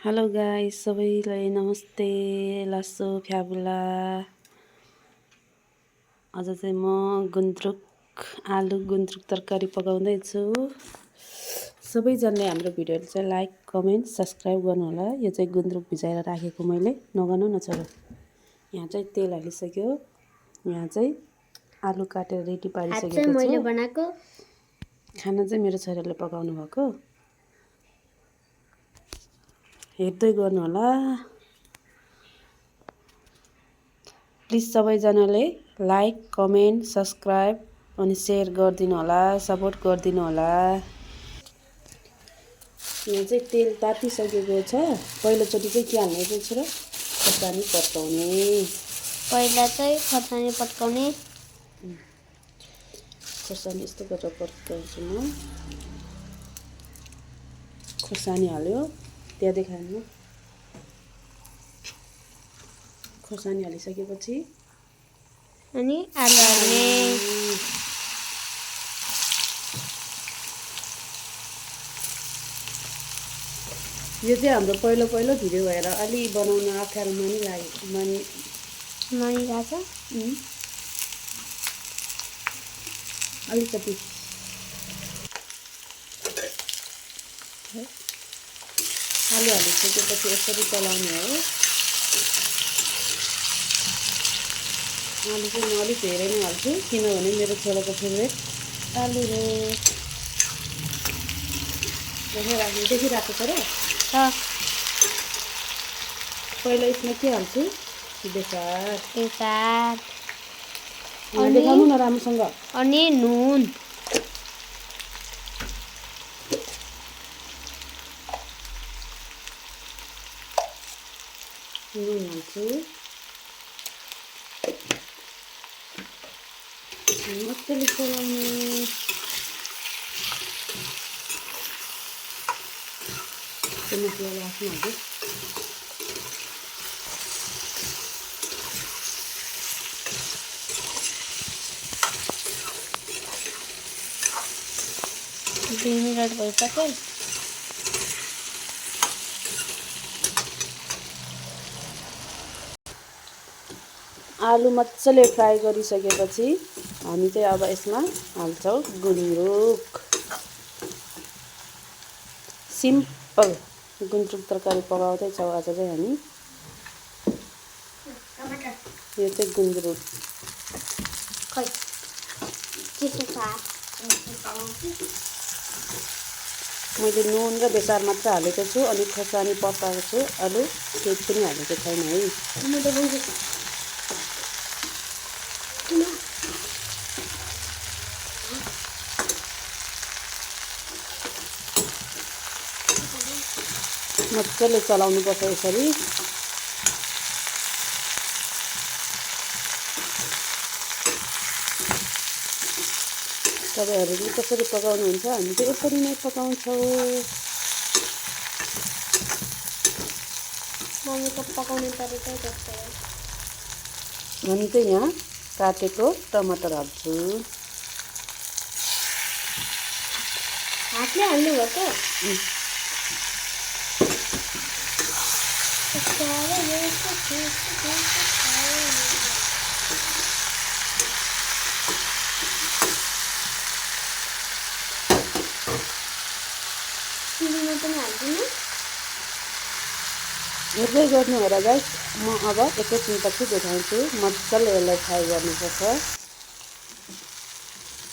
Hello guys, सबैलाई नमस्ते। लासो फ्याबुला। आज चाहिँ म आलु गुन्द्रुक तरकारी पकाउँदैछु। सबैजनाले हाम्रो भिडियोहरू चाहिँ लाइक कमेन्ट सब्सक्राइब गर्नु होला। यो चाहिँ गुन्द्रुक भिजाएर राखेको मैले, नगर्नु न छोरो। यहाँ चाहिँ तेल हालिसक्यो। यहाँ चाहिँ आलु काटेर रेडी पारिसकेको छु। मैले बनाएको खाना चाहिँ मेरो छोराले पकाउनु भएको। हेर्दै गर्नु होला। प्लिज सबैजनाले लाइक कमेन्ट सब्सक्राइब अनि सेयर गरिदिनु होला, सपोर्ट गरिदिनु होला। यहाँ चाहिँ तेल तातिसकेको छ। पहिलोचोटि चाहिँ के हाल्ने रहेछ र खोर्सानी पड्काउने। पहिला चाहिँ खोर्सानी पड्काउने। खोर्सानी यस्तो गरेर पड्काउँछु म। खोर्सानी हाल्यो, त्यहाँ खानु। खोर्सानी हालिसकेपछि अनि आलु हाल्ने। यो चाहिँ हाम्रो पहिलो भिडियो भएर अलि बनाउन अप्ठ्यारो मानिरहेको छ। अलिकति आलु हालिसकेपछि यसरी चलाउने हो। आलु चाहिँ म अलिक धेरै नै हाल्छु, किनभने मेरो छोराको फेभरेट आलु हो। देखिरहेको छ र पहिला यसमा के हाल्छु? बेसार। देखाउनु न राम्रोसँग। अनि नुन। नुन हाल्छु। मजाले चलाउने। मसला आफ्नो हाल्छु। 2 मिनट भइसक्यो। आलु मजाले फ्राई गरिसकेपछि हामी चाहिँ अब यसमा हाल्छौँ गुन्द्रुक। सिम्पल गुन्द्रुक तरकारी पकाउँदैछौँ आज चाहिँ हामी। यो चाहिँ गुन्द्रुक। मैले नुन र बेसार मात्र हालेको छु, अनि खोर्सानी पकाएको छु। आलु केही पनि हालेको छैन है। मजाले चलाउनुपर्छ यसरी। तपाईँहरूले कसरी पकाउनुहुन्छ? हामी चाहिँ यसरी नै पकाउँछौँ। मम्मीको पकाउने तरिकै जस्तै हो। हामी चाहिँ यहाँ काटेको टमाटर हाल्छु। हातले हाल्नु भएको? चिनीमा पनि हाल्दिनु। हेर्दै गर्नु होला गाइस। म अब एकैछिनपछि देखाउँछु। मजाले यसलाई फ्राई गर्नुपर्छ।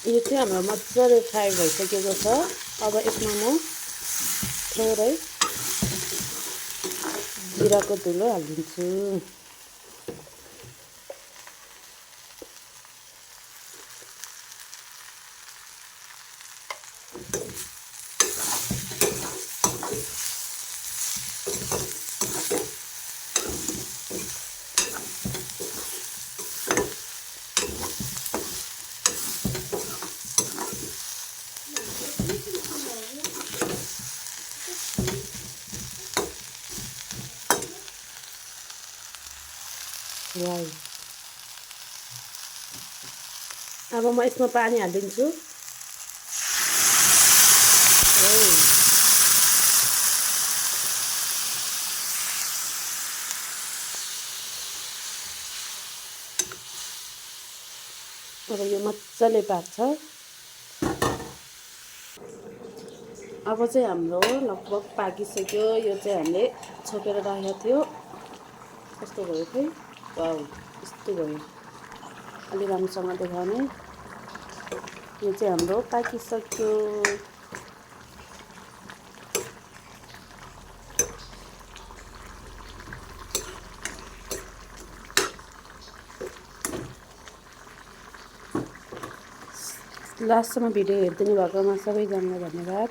यो चाहिँ हाम्रो मजाले फ्राई भइसकेको छ। अब यसमा म थोरै जिराको धुलो हालिदिन्छु। अब म यसमा पानी हालिदिन्छु। अब यो मजाले पाक्छ। अब चाहिँ हाम्रो लगभग पाकिसक्यो। यो चाहिँ हामीले छोपेर राखेको थियो। कस्तो भयो खै, वाउ यस्तो भयो। अलि राम्रोसँग देखाउने। यो चाहिँ हाम्रो पाकिसक्यो। लास्टसम्म भिडियो हेरिदिनु भएकोमा सबैजनालाई धन्यवाद।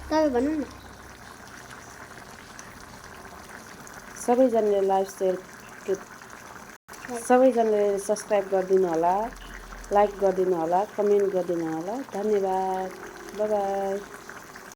तपाईँ भन्नु न। सबैजनाले सबैजनाले सब्सक्राइब गरिदिनु होला, लाइक गरिदिनु होला, कमेन्ट गरिदिनु होला। धन्यवाद। Bye bye.